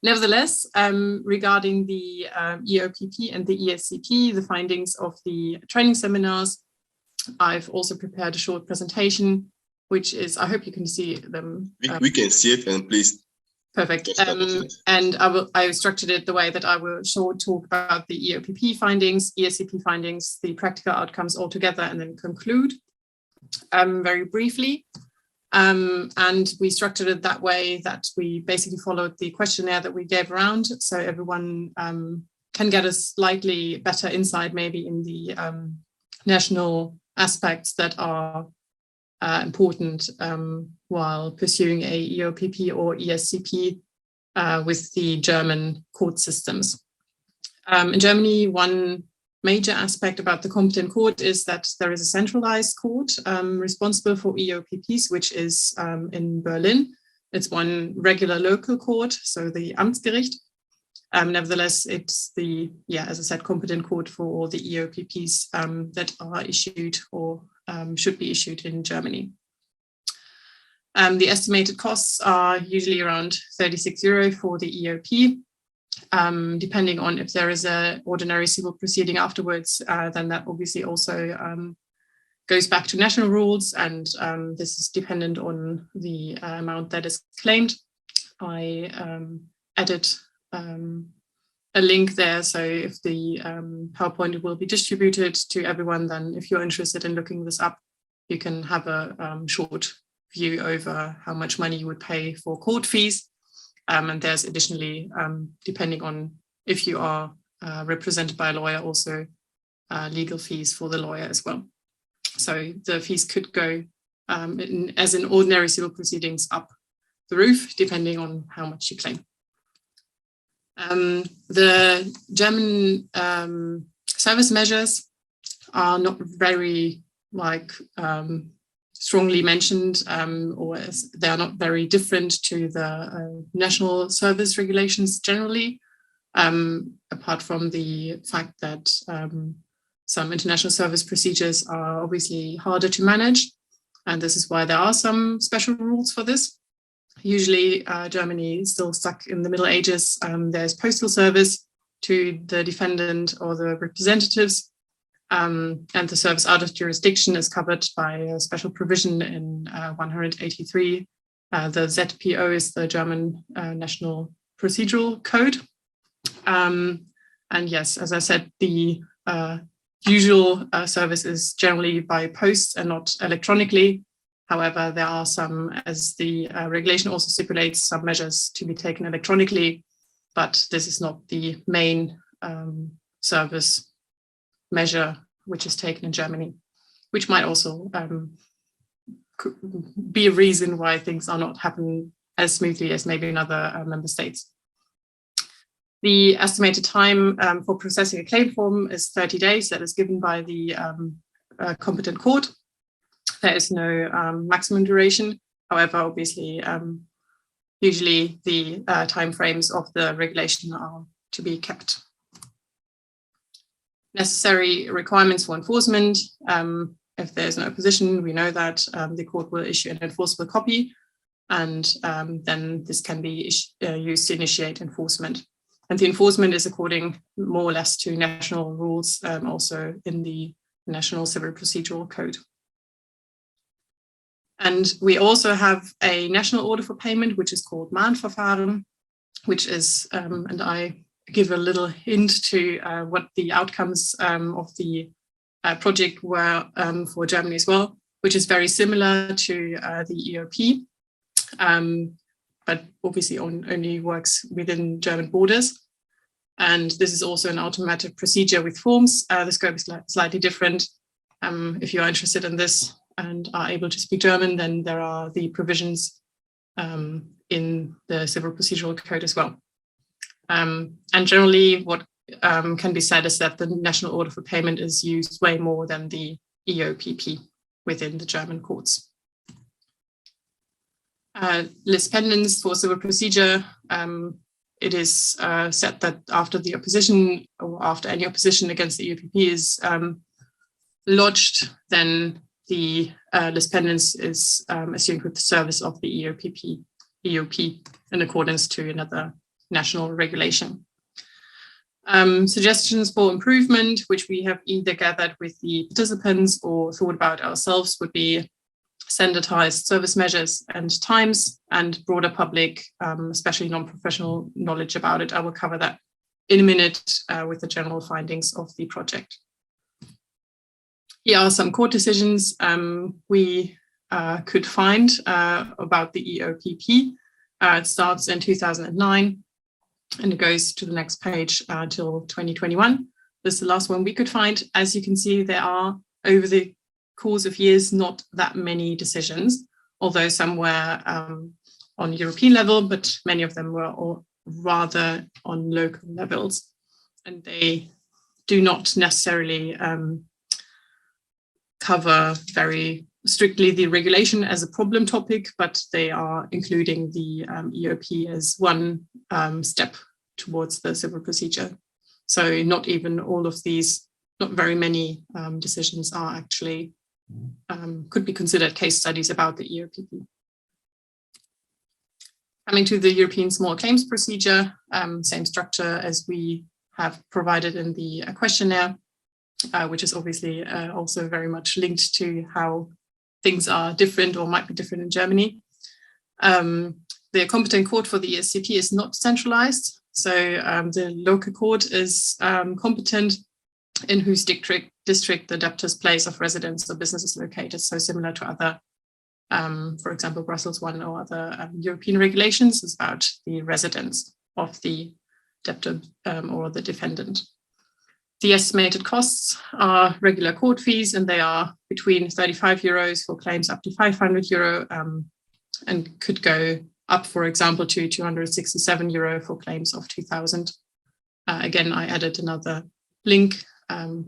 Nevertheless, regarding the EOPP and the ESCP, the findings of the training seminars, I've also prepared a short presentation, which is, I hope you can see them. We can see it, and please. Perfect. And I structured it the way that I will talk about the EOPP findings, ESCP findings, the practical outcomes all together, and then conclude very briefly. And we structured it that way that we basically followed the questionnaire that we gave around, so everyone can get a slightly better insight maybe in the national aspects that are important while pursuing a EOPP or ESCP with the German court systems. In Germany, one major aspect about the competent court is that there is a centralized court responsible for EOPPs, which is in Berlin. It's one regular local court, so the Amtsgericht. Nevertheless, it's the, as I said, competent court for all the EOPPs that are issued or should be issued in Germany. The estimated costs are usually around €36 for the EOP. Depending on if there is an ordinary civil proceeding afterwards, then that obviously also goes back to national rules, and this is dependent on the amount that is claimed. I added a link there, so if the PowerPoint will be distributed to everyone, then if you're interested in looking this up, you can have a short view over how much money you would pay for court fees. And there's additionally, depending on if you are represented by a lawyer, also legal fees for the lawyer as well. So the fees could go, as in ordinary civil proceedings, up the roof, depending on how much you claim. The German service measures are not very strongly mentioned, or they are not very different to the national service regulations generally, apart from the fact that some international service procedures are obviously harder to manage, and this is why there are some special rules for this. Usually Germany is still stuck in the Middle Ages. There's postal service to the defendant or the representatives, and the service out of jurisdiction is covered by a special provision in 183. The ZPO is the German National Procedural Code. And yes, as I said, the usual service is generally by post and not electronically. However, there are some, as the regulation also stipulates, some measures to be taken electronically, but this is not the main service measure which is taken in Germany, which might also be a reason why things are not happening as smoothly as maybe in other member states. The estimated time for processing a claim form is 30 days. That is given by the competent court. There is no maximum duration. However, obviously, usually the timeframes of the regulation are to be kept. Necessary requirements for enforcement. If there's no opposition, we know that the court will issue an enforceable copy, and then this can be used to initiate enforcement. And the enforcement is according more or less to national rules, also in the National Civil Procedural Code. And we also have a national order for payment, which is called Mahnverfahren, which is, and I give a little hint to what the outcomes of the project were for Germany as well, which is very similar to the EOP, but obviously only works within German borders. And this is also an automated procedure with forms. The scope is slightly different. If you are interested in this and are able to speak German, then there are the provisions in the Civil Procedural Code as well. And generally what can be said is that the national order for payment is used way more than the EOPP within the German courts. Lis pendens for civil procedure, it is said that after the opposition or after any opposition against the EOPP is lodged, then the lis pendens is assumed with the service of the EOP in accordance to another national regulation. Suggestions for improvement, which we have either gathered with the participants or thought about ourselves, would be standardized service measures and times, and broader public, especially non-professional knowledge about it. I will cover that in a minute with the general findings of the project. Here are some court decisions we could find about the EOPP. It starts in 2009 and it goes to the next page till 2021. This is the last one we could find. As you can see, there are, over the course of years, not that many decisions, although some were on European level, but many of them were all rather on local levels. And they do not necessarily cover very strictly the regulation as a problem topic, but they are including the EOP as one step towards the civil procedure. So not even all of these, not very many decisions are actually, could be considered case studies about the EOPP. Coming to the European Small Claims Procedure, same structure as we have provided in the questionnaire, which is obviously also very much linked to how things are different or might be different in Germany. The competent court for the ESCP is not centralized. So the local court is competent in whose district the debtor's place of residence or business is located. So similar to other, for example, Brussels 1 or other European regulations, is about the residence of the debtor or the defendant. The estimated costs are regular court fees, and they are between 35 euros for claims up to 500 euro and could go up, for example, to 267 euro for claims of 2000. Again, I added another link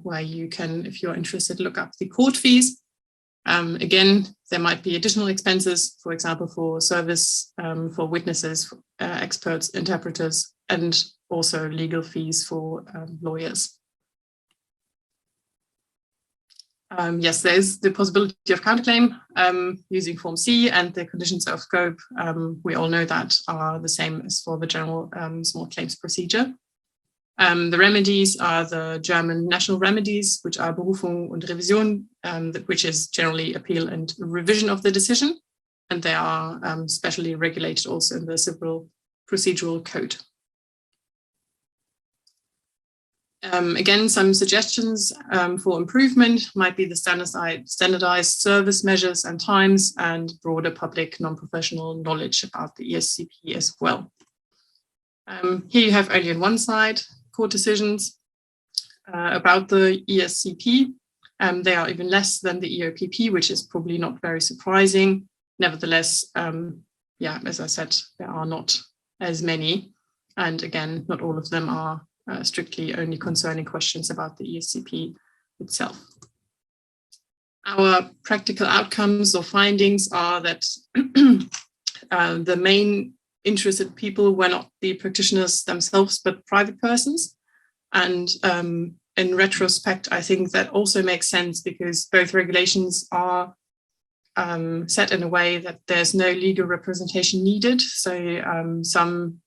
where you can, if you're interested, look up the court fees. Again, there might be additional expenses, for example, for service, for witnesses, experts, interpreters, and also legal fees for lawyers. Yes, there is the possibility of counterclaim using Form C, and the conditions of scope, we all know that, are the same as for the general small claims procedure. The remedies are the German national remedies, which are Berufung und Revision, which is generally appeal and revision of the decision, and they are specially regulated also in the Civil Procedural Code. Again, some suggestions for improvement might be the standardized service measures and times, and broader public non-professional knowledge about the ESCP as well. Here you have only on one side court decisions about the ESCP. They are even less than the EOPP, which is probably not very surprising. Nevertheless, yeah, as I said, there are not as many. And again, not all of them are strictly only concerning questions about the ESCP itself. Our practical outcomes or findings are that the main interested people were not the practitioners themselves, but private persons. And in retrospect, I think that also makes sense, because both regulations are set in a way that there's no legal representation needed. So some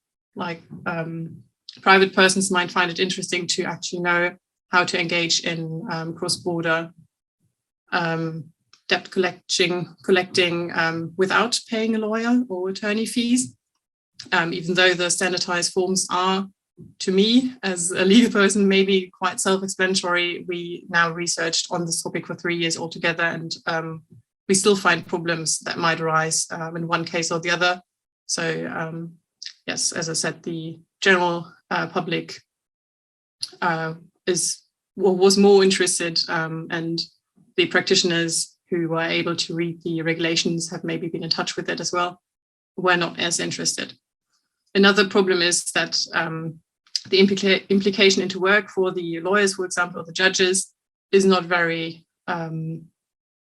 private persons might find it interesting to actually know how to engage in cross-border debt collecting without paying a lawyer or attorney fees. Even though the standardized forms are, to me, as a legal person, maybe quite self-explanatory. We now researched on this topic for 3 years altogether, and we still find problems that might arise in one case or the other. So yes, as I said, the general public was more interested, and the practitioners who were able to read the regulations, have maybe been in touch with it as well, were not as interested. Another problem is that the implication into work for the lawyers, for example, or the judges, is not very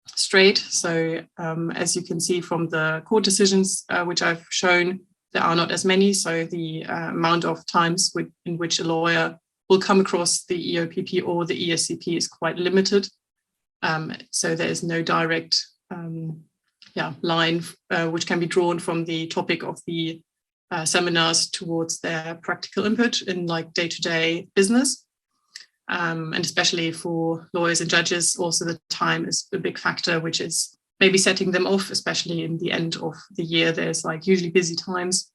straight. So as you can see from the court decisions, which I've shown, there are not as many. So the amount of times in which a lawyer will come across the EOPP or the ESCP is quite limited. So there is no direct line which can be drawn from the topic of the seminars towards their practical input in like day-to-day business. And especially for lawyers and judges, also the time is a big factor, which is maybe setting them off, especially in the end of the year. There's like usually busy times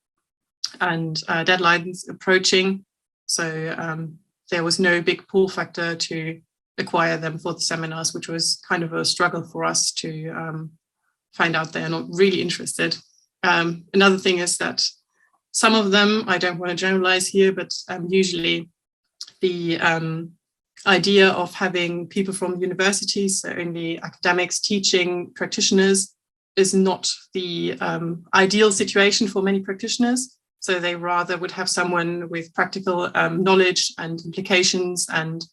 and deadlines approaching. So there was no big pull factor to acquire them for the seminars, which was kind of a struggle for us to find out they're not really interested. Another thing is that some of them, I don't want to generalize here, but usually the idea of having people from universities, so only academics teaching practitioners, is not the ideal situation for many practitioners. So they rather would have someone with practical knowledge and implications and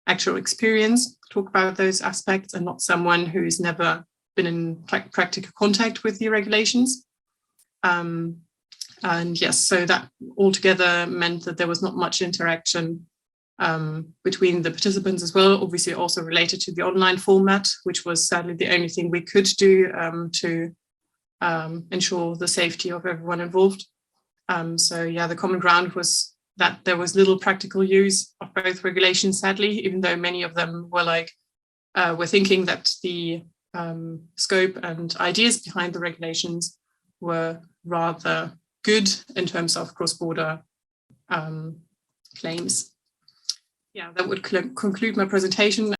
actual experience talk about those aspects, and not someone who's never been in practical contact with the regulations. And yes, so that altogether meant that there was not much interaction between the participants as well, obviously also related to the online format, which was sadly the only thing we could do to ensure the safety of everyone involved. So yeah, the common ground was that there was little practical use of both regulations, sadly, even though many of them were like, were thinking that the scope and ideas behind the regulations were rather good in terms of cross-border claims. Yeah, that would conclude my presentation.